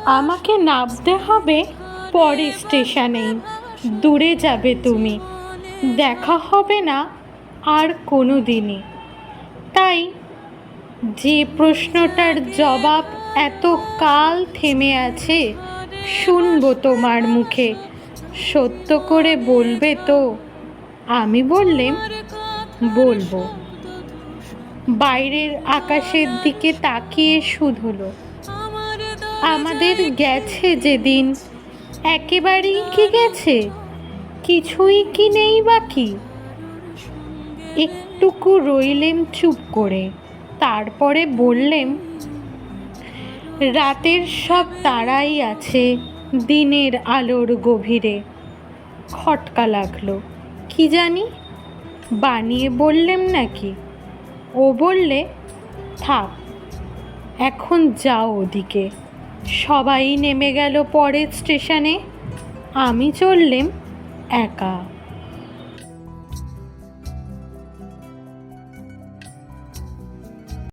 আমাকে নামতে হবে পরের স্টেশনেই। দূরে যাবে তুমি, দেখা হবে না আর কোনো দিনই। তাই যে প্রশ্নটার জবাব এত কাল থেমে আছে, শুনবো তোমার মুখে, সত্য করে বলবে তো? আমি বললাম, বলবো। বাইরের আকাশের দিকে তাকিয়ে শুধলো, আমাদের গেছে যেদিন, একেবারেই কি গেছে? কিছুই কি নেই বাকি? একটুকু রইলেম চুপ করে, তারপরে বললেম, রাতের সব তারাই আছে দিনের আলোর গভীরে। খটকা লাগলো, কি জানি বানিয়ে বললেম নাকি। ও বললে, থাক, এখন যাও ওদিকে। সবাই নেমে গেল পরের স্টেশনে, আমি চললেম একা।